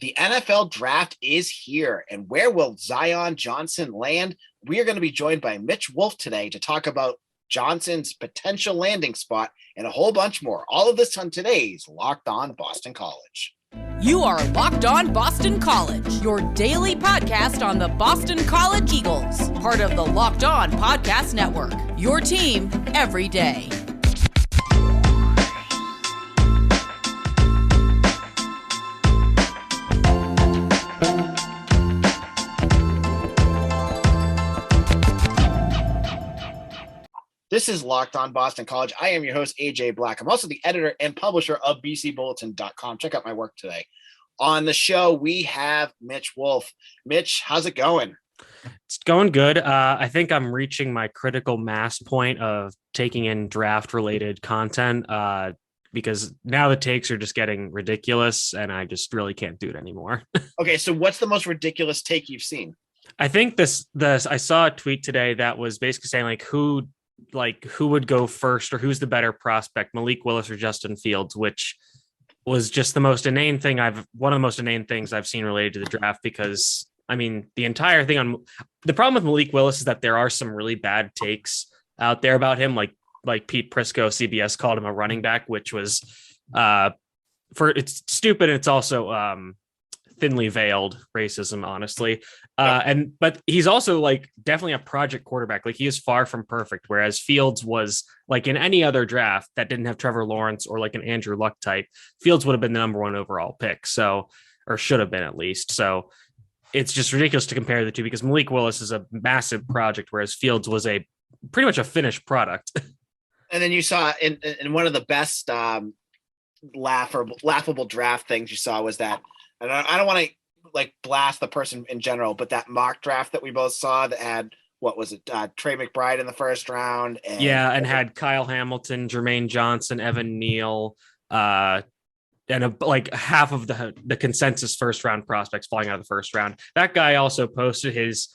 The NFL draft is here, and where will Zion Johnson land? We are going to be joined by Mitch Wolf today to talk about Johnson's potential landing spot and a whole bunch more. All of this on today's Locked On Boston College. You are Locked On Boston College, your daily podcast on the Boston College Eagles, part of the Locked On Podcast Network, your team every day. This is Locked On Boston College. I am your host, AJ Black. I'm also the editor and publisher of bcbulletin.com. Check out my work today. On the show, we have Mitch Wolf. Mitch, how's it going? It's going good. I think I'm reaching my critical mass point of taking in draft-related content because now the takes are just getting ridiculous, and I just really can't do it anymore. Okay, so what's the most ridiculous take you've seen? I think this I saw a tweet today that was basically saying who would go first or who's the better prospect, Malik Willis or Justin Fields, which was just one of the most inane things I've seen related to the draft, because I mean, the entire thing the problem with Malik Willis is that there are some really bad takes out there about him. Like Pete Prisco, CBS called him a running back, which was it's stupid. And it's also thinly veiled racism, honestly. But he's also definitely a project quarterback. He is far from perfect. Whereas Fields was in any other draft that didn't have Trevor Lawrence or an Andrew Luck type, Fields would have been the number one overall pick. So, or should have been at least. So it's just ridiculous to compare the two, because Malik Willis is a massive project, whereas Fields was pretty much a finished product. And then you saw in one of the best laughable draft things you saw was that, and I don't want to blast the person in general, but that mock draft that we both saw that had, what was it? Trey McBride in the first round. And had Kyle Hamilton, Jermaine Johnson, Evan Neal, and half of the consensus first round prospects falling out of the first round. That guy also posted his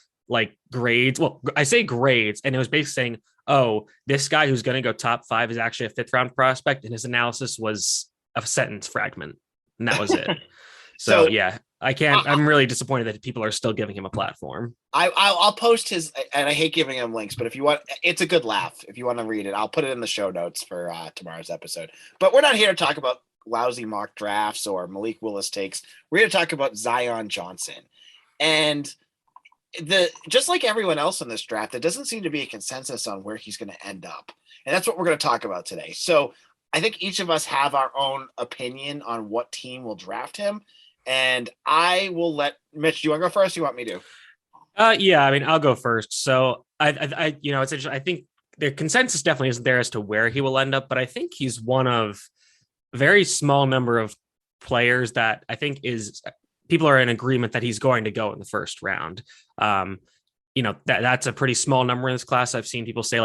grades. Well, I say grades, and it was basically saying, oh, this guy who's going to go top 5 is actually a 5th round prospect. And his analysis was a sentence fragment. And that was it. So yeah, I can't. I'm really disappointed that people are still giving him a platform. I'll post his, and I hate giving him links, but if you want, it's a good laugh. If you want to read it, I'll put it in the show notes for tomorrow's episode. But we're not here to talk about lousy mock drafts or Malik Willis takes. We're here to talk about Zion Johnson, and just like everyone else in this draft, there doesn't seem to be a consensus on where he's going to end up, and that's what we're going to talk about today. So I think each of us have our own opinion on what team will draft him. And I will let Mitch. Do you want to go first? Or you want me to? Yeah, I mean, I'll go first. So it's interesting. I think the consensus definitely isn't there as to where he will end up, but I think he's one of a very small number of players that I think people are in agreement that he's going to go in the first round. That's a pretty small number in this class. I've seen people say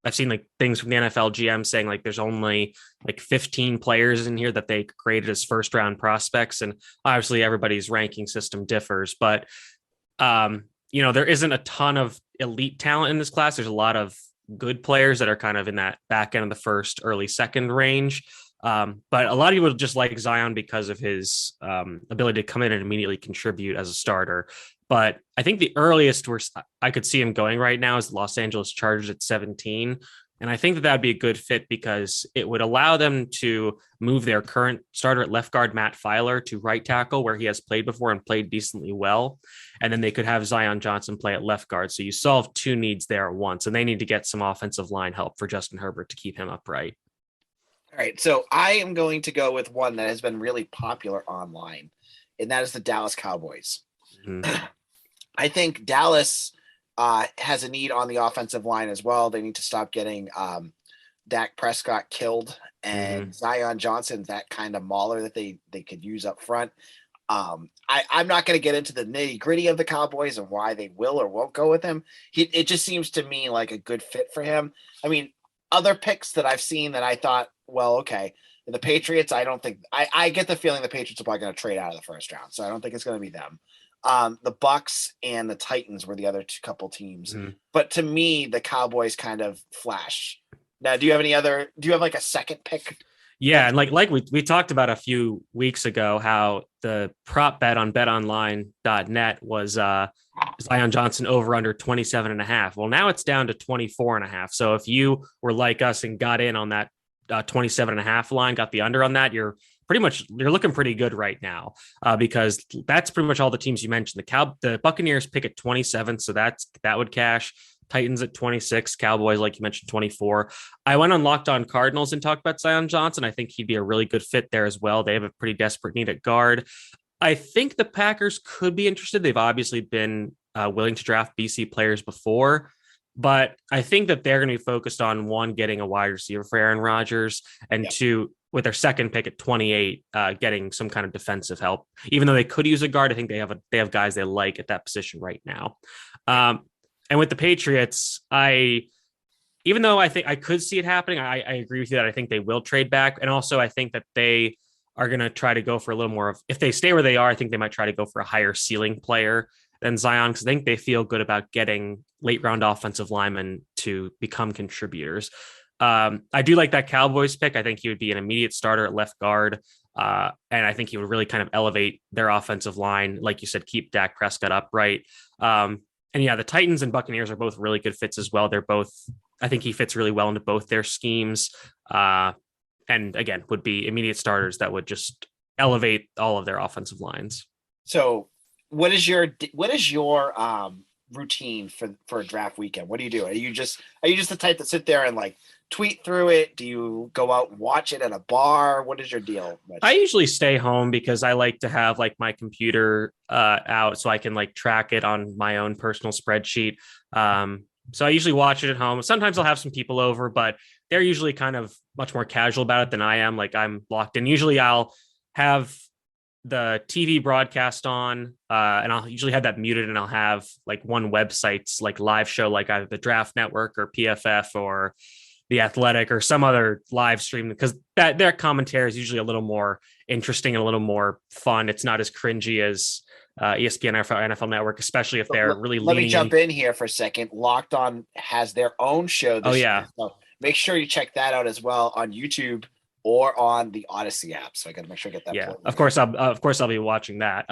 I've seen things from the NFL GM saying there's only 15 players in here that they created as first round prospects. And obviously everybody's ranking system differs, but there isn't a ton of elite talent in this class. There's a lot of good players that are kind of in that back end of the first, early second range. But a lot of people just like Zion because of his ability to come in and immediately contribute as a starter. But I think the earliest where I could see him going right now is the Los Angeles Chargers at 17. And I think that would be a good fit because it would allow them to move their current starter at left guard, Matt Filer, to right tackle, where he has played before and played decently well. And then they could have Zion Johnson play at left guard. So you solve two needs there at once, and they need to get some offensive line help for Justin Herbert to keep him upright. All right. So I am going to go with one that has been really popular online, and that is the Dallas Cowboys. Mm-hmm. I think Dallas has a need on the offensive line as well. They need to stop getting Dak Prescott killed, and Zion Johnson, that kind of mauler that they could use up front. I'm not going to get into the nitty gritty of the Cowboys and why they will or won't go with him. It just seems to me like a good fit for him. I mean, other picks that I've seen that I thought, well, okay, the Patriots, I don't think I get the feeling the Patriots are probably going to trade out of the first round. So I don't think it's going to be them. The Bucks and the Titans were the other couple teams, but to me, the Cowboys kind of flash. Now, do you have a second pick? Yeah, and like we talked about a few weeks ago, how the prop bet on betonline.net was Zion Johnson over under 27.5. Well, now it's down to 24.5. So if you were like us and got in on that 27.5 line, got the under on that, you're looking pretty good right now, because that's pretty much all the teams you mentioned. The Buccaneers pick at 27, so that would cash. Titans at 26, Cowboys, like you mentioned, 24. I went on Locked On Cardinals and talked about Zion Johnson. I think he'd be a really good fit there as well. They have a pretty desperate need at guard. I think the Packers could be interested. They've obviously been willing to draft BC players before, but I think that they're going to be focused on, one, getting a wide receiver for Aaron Rodgers, and two, with their second pick at 28, getting some kind of defensive help. Even though they could use a guard, I think they have guys they like at that position right now. And with the Patriots, even though I think I could see it happening, I agree with you that I think they will trade back. And also I think that they are going to try to go for a little more of, if they stay where they are, I think they might try to go for a higher ceiling player than Zion, because I think they feel good about getting late round offensive linemen to become contributors. I do like that Cowboys pick. I think he would be an immediate starter at left guard. And I think he would really kind of elevate their offensive line. Like you said, keep Dak Prescott upright. And yeah, the Titans and Buccaneers are both really good fits as well. I think he fits really well into both their schemes. And again, would be immediate starters that would just elevate all of their offensive lines. So what is your routine for a draft weekend? What do you do? Are you just the type that sit there and like tweet through it? Do you go out and watch it at a bar? What is your deal, Mitch? I usually stay home because I like to have like my computer out so I can like track it on my own personal spreadsheet. So I usually watch it at home. Sometimes I'll have some people over, but they're usually kind of much more casual about it than I am. Like, I'm locked in. Usually I'll have the TV broadcast on, and I'll usually have that muted, and I'll have like one website's like live show, like either the Draft Network or PFF or The Athletic or some other live stream, because their commentary is usually a little more interesting and a little more fun. It's not as cringy as ESPN or NFL Network, especially if they're really Let leaning me jump in here for a second. Locked On has their own show this year, so make sure you check that out as well on YouTube or on the Odyssey app. So I got to make sure I get that. Yeah, of course I'll be watching that.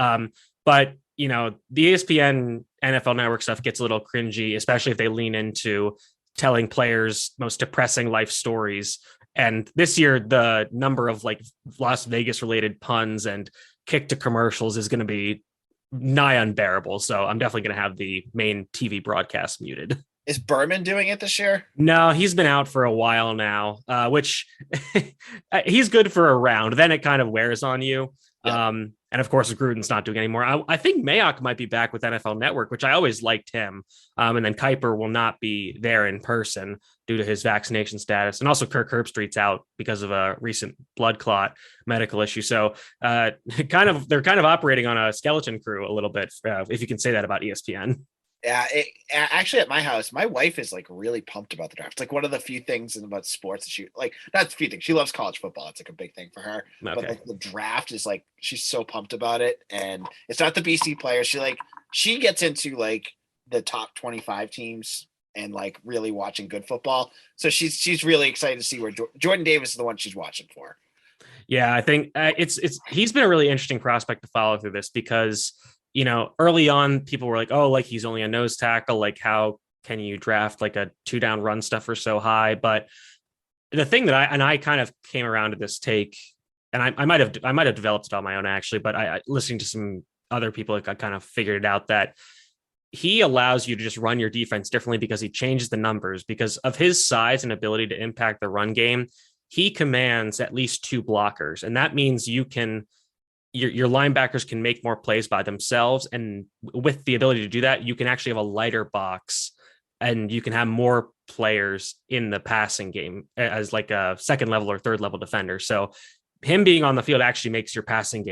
But you know, the ESPN NFL Network stuff gets a little cringy, especially if they lean into telling players most depressing life stories. And this year, the number of like Las Vegas related puns and kick to commercials is going to be nigh unbearable. So I'm definitely going to have the main TV broadcast muted. Is Berman doing it this year? No, he's been out for a while now, which he's good for a round. Then it kind of wears on you. Yeah. And of course, Gruden's not doing it anymore. I think Mayock might be back with NFL Network, which I always liked him. And then Kuiper will not be there in person due to his vaccination status. And also Kirk Herbstreit's out because of a recent blood clot medical issue. So they're kind of operating on a skeleton crew a little bit, if you can say that about ESPN. Yeah, actually at my house, my wife is like really pumped about the draft. It's like one of the few things about sports that she like, not a few things. She loves college football. It's like a big thing for her. Okay. But like the draft is like, she's so pumped about it. And it's not the BC players. She gets into like the top 25 teams and like really watching good football. So she's really excited to see where Jordan Davis is the one she's watching for. Yeah, I think he's been a really interesting prospect to follow through this because, you know, early on, people were like, oh, like he's only a nose tackle. Like, how can you draft like a 2-down run stuffer so high? But the thing that I kind of came around to this take, and I might have developed it on my own actually, but I listening to some other people, I kind of figured it out that he allows you to just run your defense differently because he changes the numbers because of his size and ability to impact the run game. He commands at least 2 blockers, and that means you can. Your linebackers can make more plays by themselves. And with the ability to do that, you can actually have a lighter box and you can have more players in the passing game as like a second level or third level defender. So him being on the field actually makes your passing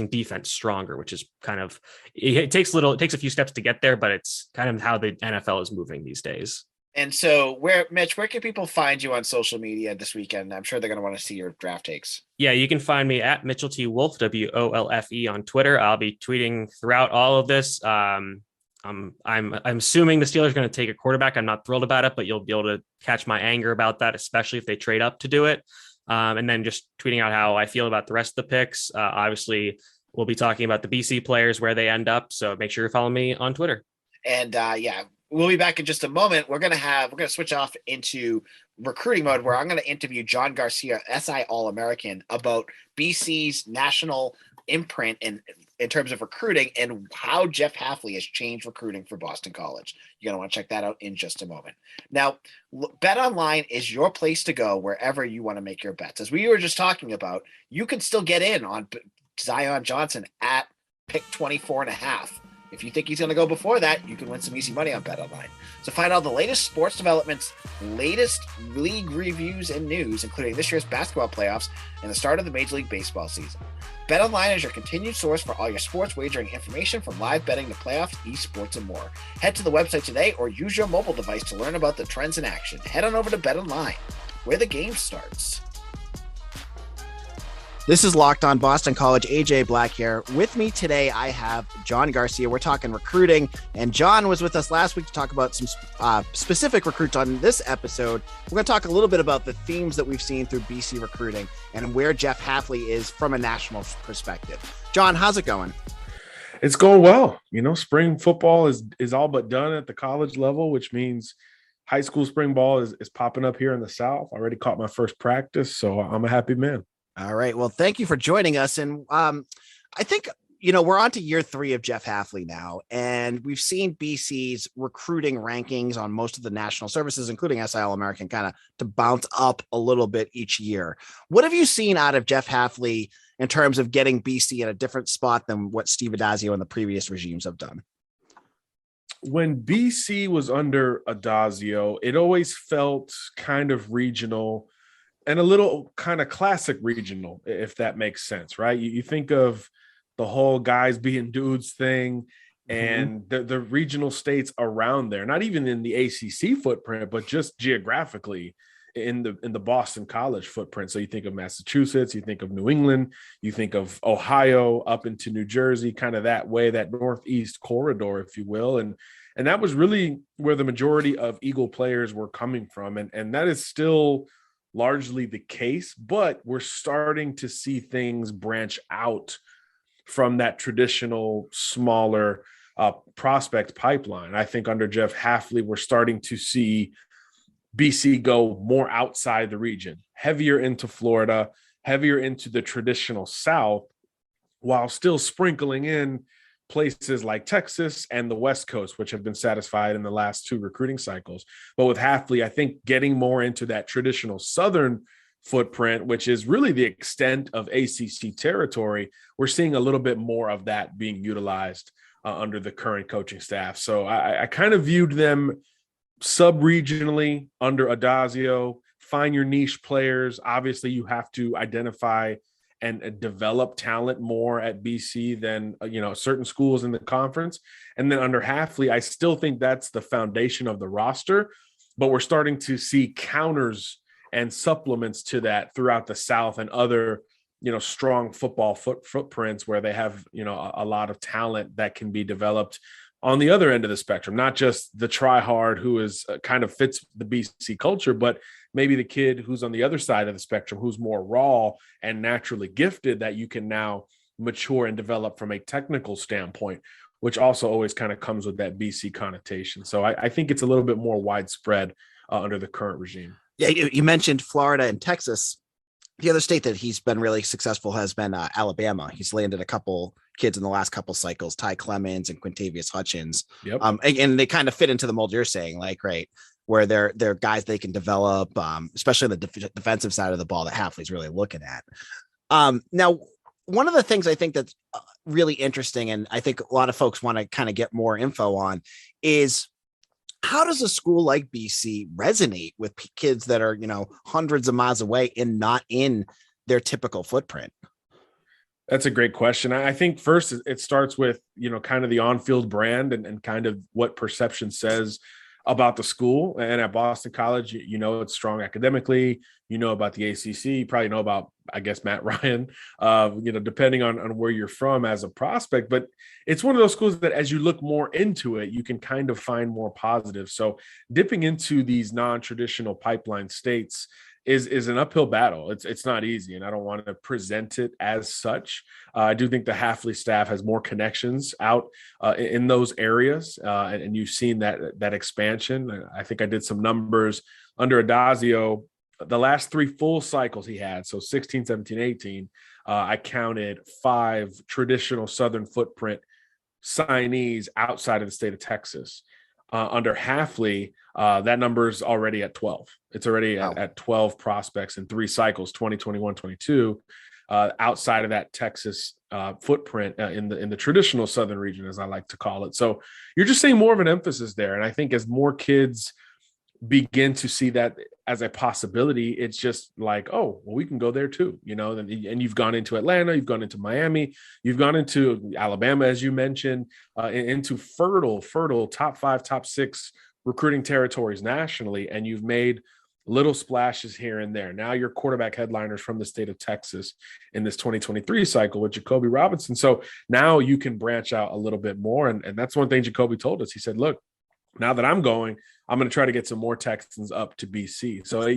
defense stronger, which is kind of, it takes a few steps to get there, but it's kind of how the NFL is moving these days. And so Mitch, where can people find you on social media this weekend? I'm sure they're going to want to see your draft takes. Yeah, you can find me at Mitchell T. Wolfe, WOLFE on Twitter. I'll be tweeting throughout all of this. I'm assuming the Steelers are going to take a quarterback. I'm not thrilled about it, but you'll be able to catch my anger about that, especially if they trade up to do it. and then just tweeting out how I feel about the rest of the picks. Obviously, we'll be talking about the BC players, where they end up. So make sure you follow me on Twitter. And we'll be back in just a moment. We're gonna switch off into recruiting mode, where I'm gonna interview John Garcia, SI All-American, about BC's national imprint in terms of recruiting and how Jeff Hafley has changed recruiting for Boston College. You're going to want to check that out in just a moment. Now, BetOnline is your place to go wherever you want to make your bets. As we were just talking about, you can still get in on Zion Johnson at pick 24.5. If you think he's going to go before that, you can win some easy money on BetOnline. So find out the latest sports developments, latest league reviews and news, including this year's basketball playoffs and the start of the Major League Baseball season. BetOnline is your continued source for all your sports wagering information, from live betting to playoffs, esports, and more. Head to the website today or use your mobile device to learn about the trends in action. Head on over to BetOnline, where the game starts. This is Locked On Boston College. AJ Black here. With me today, I have John Garcia. We're talking recruiting, and John was with us last week to talk about some specific recruits. On this episode, we're going to talk a little bit about the themes that we've seen through BC recruiting and where Jeff Hafley is from a national perspective. John, how's it going? It's going well. Spring football is all but done at the college level, which means high school spring ball is popping up here in the South. I already caught my first practice, so I'm a happy man. All right. Well, thank you for joining us. And I think, we're on to year 3 of Jeff Hafley now, and we've seen BC's recruiting rankings on most of the national services, including SI All-American, kind of to bounce up a little bit each year. What have you seen out of Jeff Hafley in terms of getting BC in a different spot than what Steve Addazio and the previous regimes have done? When BC was under Addazio, it always felt kind of regional and a little kind of classic regional, if that makes sense, right? You think of the whole guys being dudes thing and the regional states around there, not even in the ACC footprint, but just geographically in the Boston College footprint. So you think of Massachusetts, you think of New England, you think of Ohio up into New Jersey, kind of that way, that Northeast corridor, if you will. And that was really where the majority of Eagle players were coming from. And that is still largely the case, but we're starting to see things branch out from that traditional smaller prospect pipeline. I think under Jeff Hafley, we're starting to see BC go more outside the region, heavier into Florida, heavier into the traditional South, while still sprinkling in places like Texas and the West Coast, which have been satisfied in the last 2 recruiting cycles. But with Hafley, I think getting more into that traditional Southern footprint, which is really the extent of ACC territory, we're seeing a little bit more of that being utilized under the current coaching staff. So I kind of viewed them sub-regionally under Addazio. Find your niche players. Obviously, you have to identify and develop talent more at BC than, certain schools in the conference. And then under Hafley, I still think that's the foundation of the roster, but we're starting to see counters and supplements to that throughout the South and other, strong football footprints where they have, a lot of talent that can be developed on the other end of the spectrum, not just the try-hard who is kind of fits the BC culture, but maybe the kid who's on the other side of the spectrum, who's more raw and naturally gifted, that you can now mature and develop from a technical standpoint, which also always kind of comes with that BC connotation. So I think it's a little bit more widespread under the current regime. Yeah, you mentioned Florida and Texas. The other state that he's been really successful has been Alabama. He's landed a couple kids in the last couple cycles, Ty Clemens and Quintavious Hutchins. Yep. And they kind of fit into the mold you're saying, like, right, where they're guys they can develop, especially on the defensive side of the ball that Hafley's really looking at. Now, one of the things I think that's really interesting, and I think a lot of folks want to kind of get more info on, is how does a school like BC resonate with kids that are, hundreds of miles away and not in their typical footprint? That's a great question. I think first it starts with, kind of the on-field brand and kind of what perception says about the school. And at Boston College, it's strong academically, about the ACC, you probably know about, I guess, Matt Ryan, depending on where you're from as a prospect. But it's one of those schools that as you look more into it, you can kind of find more positive. So dipping into these non-traditional pipeline states is an uphill battle. It's not easy, and I don't want to present it as such. I do think the Hafley staff has more connections out in those areas, and you've seen that expansion. I think I did some numbers under Addazio. The last 3 full cycles he had, so 16, 17, 18, I counted 5 traditional Southern footprint signees outside of the state of Texas. Under Hafley, that number is already at 12. It's already at 12 prospects in 3 cycles, 2021, 22, outside of that Texas footprint in the traditional Southern region, as I like to call it. So you're just seeing more of an emphasis there. And I think as more kids begin to see that as a possibility, it's just like, oh, well, we can go there too, and you've gone into Atlanta, you've gone into Miami, you've gone into Alabama, as you mentioned, into fertile top 5, top 6 recruiting territories nationally. And you've made little splashes here and there. Now you're quarterback headliners from the state of Texas in this 2023 cycle with Jacoby Robinson. So now you can branch out a little bit more. And that's one thing Jacoby told us. He said, look, now that I'm going to try to get some more Texans up to BC. So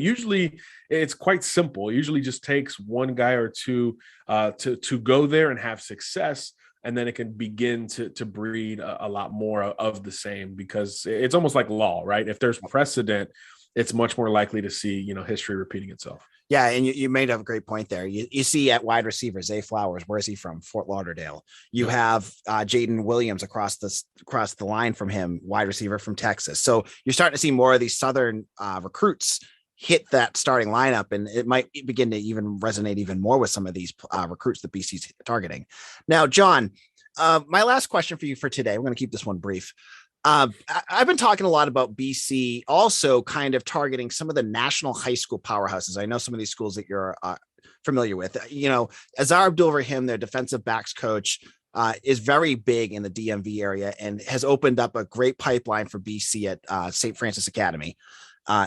it's quite simple. It usually just takes one guy or two to go there and have success. And then it can begin to breed a lot more of the same, because it's almost like law, right? If there's precedent, it's much more likely to see, history repeating itself. Yeah, and you made a great point there. You see at wide receiver, Zay Flowers. Where is he from? Fort Lauderdale. You have Jaden Williams across the line from him, wide receiver from Texas. So you're starting to see more of these Southern recruits hit that starting lineup, and it might begin to even resonate even more with some of these recruits that BC's targeting. Now, John, my last question for you for today, we're going to keep this one brief. I've been talking a lot about BC also kind of targeting some of the national high school powerhouses. I know some of these schools that you're familiar with. Azar Abdul-Rahim, their defensive backs coach, is very big in the DMV area and has opened up a great pipeline for BC at St. Francis Academy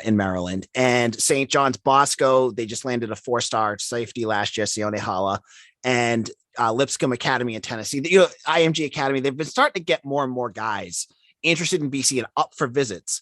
in Maryland. And St. John's Bosco, they just landed a 4-star safety last year, Sione Hala, and Lipscomb Academy in Tennessee. IMG Academy, they've been starting to get more and more guys interested in BC and up for visits.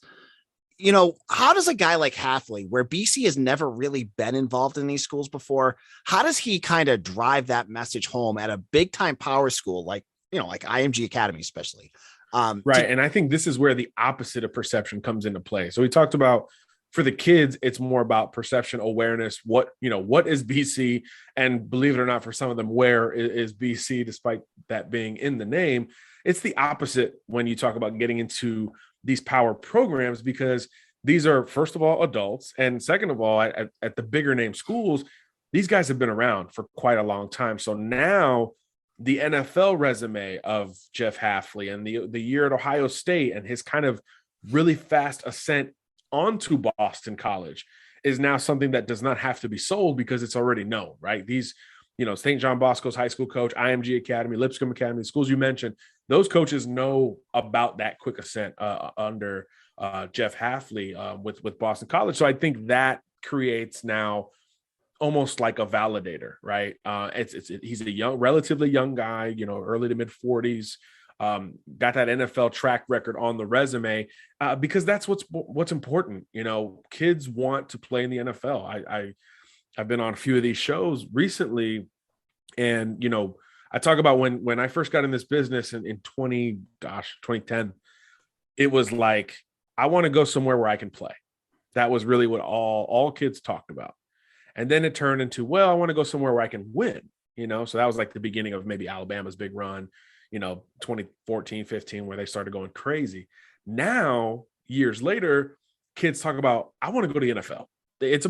How does a guy like Hafley, where BC has never really been involved in these schools before, how does he kind of drive that message home at a big time power school like IMG Academy, especially? Right. And I think this is where the opposite of perception comes into play. So we talked about, for the kids, it's more about perception, awareness. What is BC? And believe it or not, for some of them, where is BC, despite that being in the name? It's the opposite when you talk about getting into these power programs, because these are, first of all, adults. And second of all, at the bigger name schools, these guys have been around for quite a long time. So now the NFL resume of Jeff Hafley and the year at Ohio State and his kind of really fast ascent onto Boston College is now something that does not have to be sold, because it's already known, right? These, St. John Bosco's high school coach, IMG Academy, Lipscomb Academy, the schools you mentioned, those coaches know about that quick ascent under Jeff Hafley with Boston College. So I think that creates now almost like a validator, right? He's a relatively young guy, early to mid 40s, got that NFL track record on the resume, because that's what's important. Kids want to play in the NFL. I've been on a few of these shows recently, and I talk about when I first got in this business in 2010, it was like, I want to go somewhere where I can play. That was really what all kids talked about. And then it turned into, well, I want to go somewhere where I can win, so that was like the beginning of maybe Alabama's big run, 2014, 15, where they started going crazy. Now, years later, kids talk about, I want to go to the NFL. It's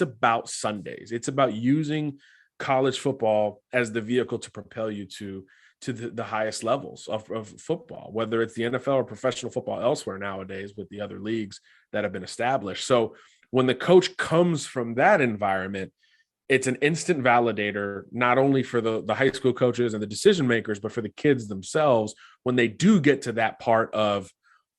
about Sundays. It's about using college football as the vehicle to propel you to the highest levels of football, whether it's the NFL or professional football elsewhere nowadays with the other leagues that have been established. So when the coach comes from that environment, it's an instant validator, not only for the high school coaches and the decision makers, but for the kids themselves when they do get to that part of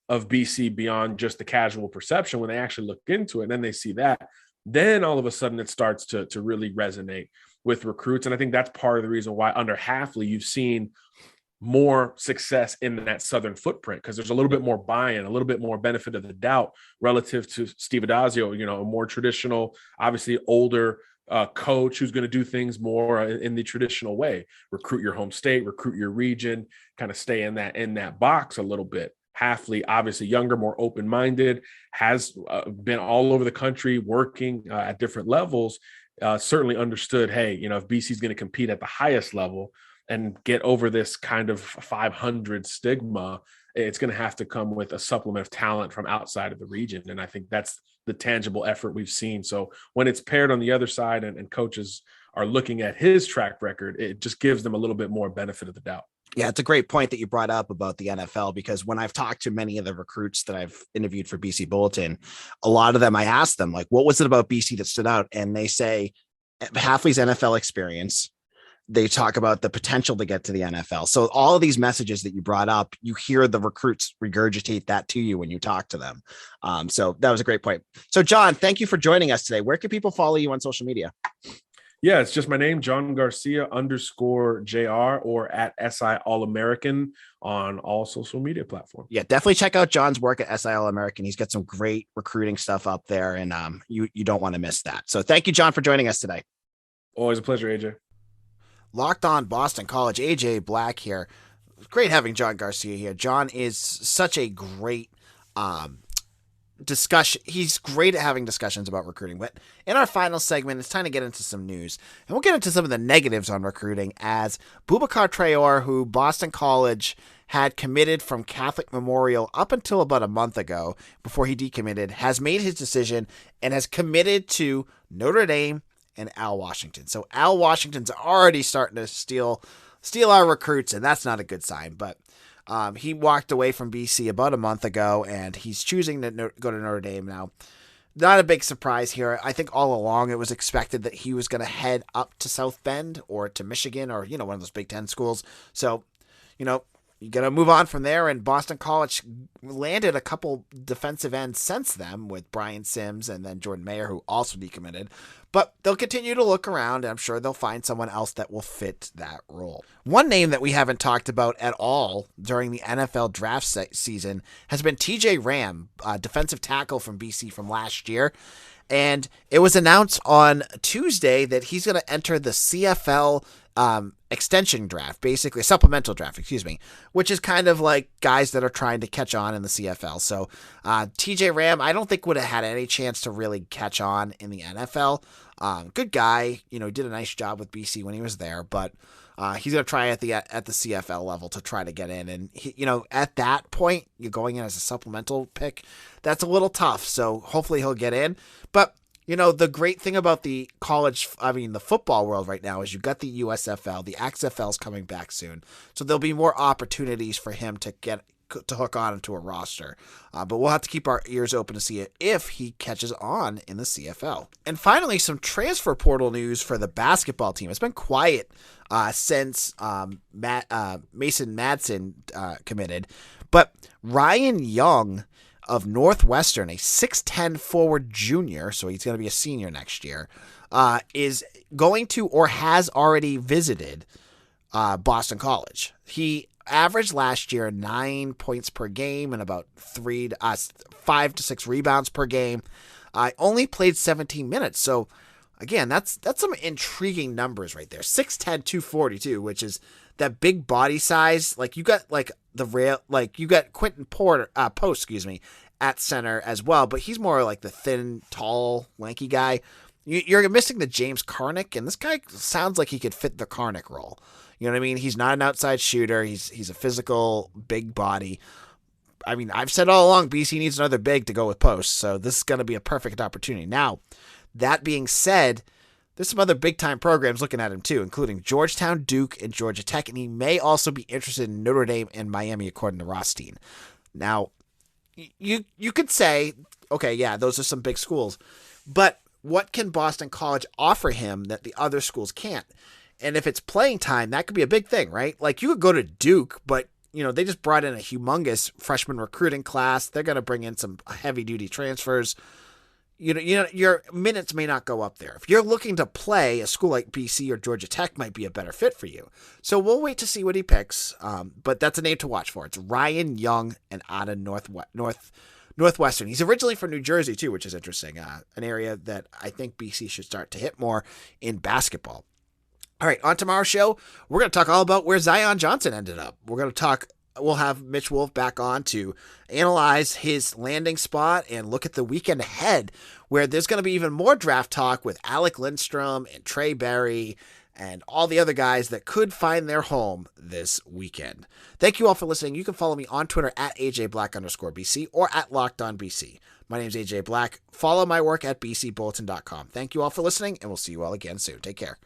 BC beyond just the casual perception. When they actually look into it and then they see that, then all of a sudden it starts to really resonate with recruits. And I think that's part of the reason why under Hafley, you've seen more success in that Southern footprint, because there's a little bit more buy-in, a little bit more benefit of the doubt relative to Steve Addazio, a more traditional, obviously older coach who's going to do things more in the traditional way. Recruit your home state, recruit your region, kind of stay in that box a little bit. Hafley, obviously younger, more open-minded, has been all over the country working at different levels, certainly understood, hey, if BC is going to compete at the highest level and get over this kind of 500 stigma, it's going to have to come with a supplement of talent from outside of the region. And I think that's the tangible effort we've seen. So when it's paired on the other side and coaches are looking at his track record, it just gives them a little bit more benefit of the doubt. Yeah, it's a great point that you brought up about the NFL, because when I've talked to many of the recruits that I've interviewed for BC Bulletin, a lot of them, I asked them, like, what was it about BC that stood out? And they say Hafley's NFL experience. They talk about the potential to get to the NFL. So all of these messages that you brought up, you hear the recruits regurgitate that to you when you talk to them. So that was a great point. So John, thank you for joining us today. Where can people follow you on social media? Yeah, it's just my name, John Garcia _JR, or at SI All American on all social media platforms. Yeah, definitely check out John's work at SI All American. He's got some great recruiting stuff up there, and you don't want to miss that. So thank you, John, for joining us today. Always a pleasure, AJ. Locked On Boston College, AJ Black here. Great having John Garcia here. John is such a great discussion. He's great at having discussions about recruiting. But in our final segment, it's time to get into some news. And we'll get into some of the negatives on recruiting, as Boubacar Traore, who Boston College had committed from Catholic Memorial up until about a month ago before he decommitted, has made his decision and has committed to Notre Dame and Al Washington. So Al Washington's already starting to steal our recruits, and that's not a good sign. But he walked away from BC about a month ago, and he's choosing to go to Notre Dame now. Not a big surprise here. I think all along it was expected that he was going to head up to South Bend or to Michigan or, one of those Big Ten schools. So, you got to move on from there, and Boston College landed a couple defensive ends since then with Brian Sims and then Jordan Mayer, who also decommitted. But they'll continue to look around, and I'm sure they'll find someone else that will fit that role. One name that we haven't talked about at all during the NFL draft season has been TJ Ram, defensive tackle from BC from last year. And it was announced on Tuesday that he's going to enter the CFL extension draft, basically a supplemental draft, which is kind of like guys that are trying to catch on in the CFL. So TJ Ram, I don't think would have had any chance to really catch on in the NFL. Good guy, he did a nice job with BC when he was there, but he's going to try at the CFL level to try to get in. And at that point, you're going in as a supplemental pick. That's a little tough. So hopefully he'll get in. But the great thing about the the football world right now is you've got the USFL, the XFL's coming back soon. So there'll be more opportunities for him to hook on into a roster. But we'll have to keep our ears open to see it if he catches on in the CFL. And finally, some transfer portal news for the basketball team. It's been quiet since Mason Madsen committed. But Ryan Young of Northwestern, a 6'10 forward junior, so he's going to be a senior next year, is going to or has already visited Boston College. He averaged last year 9 points per game and about 5 to 6 rebounds per game. Only played 17 minutes. So again, that's some intriguing numbers right there. 6'10", 242, which is that big body size. Like you got you got Quentin Post, at center as well, but he's more like the thin, tall, lanky guy. You're missing the James Karnick, and this guy sounds like he could fit the Karnick role. You know what I mean? He's not an outside shooter. He's a physical, big body. I mean, I've said all along, BC needs another big to go with Post, so this is going to be a perfect opportunity. Now, that being said, there's some other big-time programs looking at him too, including Georgetown, Duke, and Georgia Tech, and he may also be interested in Notre Dame and Miami, according to Rothstein. Now, you could say, okay, yeah, those are some big schools, but what can Boston College offer him that the other schools can't? And if it's playing time, that could be a big thing, right? Like you could go to Duke, but they just brought in a humongous freshman recruiting class. They're going to bring in some heavy-duty transfers. your minutes may not go up there. If you're looking to play, a school like BC or Georgia Tech might be a better fit for you. So we'll wait to see what he picks. But that's a name to watch for. It's Ryan Young and out of Northwestern. He's originally from New Jersey too, which is interesting. An area that I think BC should start to hit more in basketball. All right, on tomorrow's show, we're going to talk all about where Zion Johnson ended up. We'll have Mitch Wolf back on to analyze his landing spot and look at the weekend ahead, where there's going to be even more draft talk with Alec Lindstrom and Trey Berry and all the other guys that could find their home this weekend. Thank you all for listening. You can follow me on Twitter at AJBlack_BC or at LockedOnBC. My name's AJ Black. Follow my work at bcbulletin.com. Thank you all for listening, and we'll see you all again soon. Take care.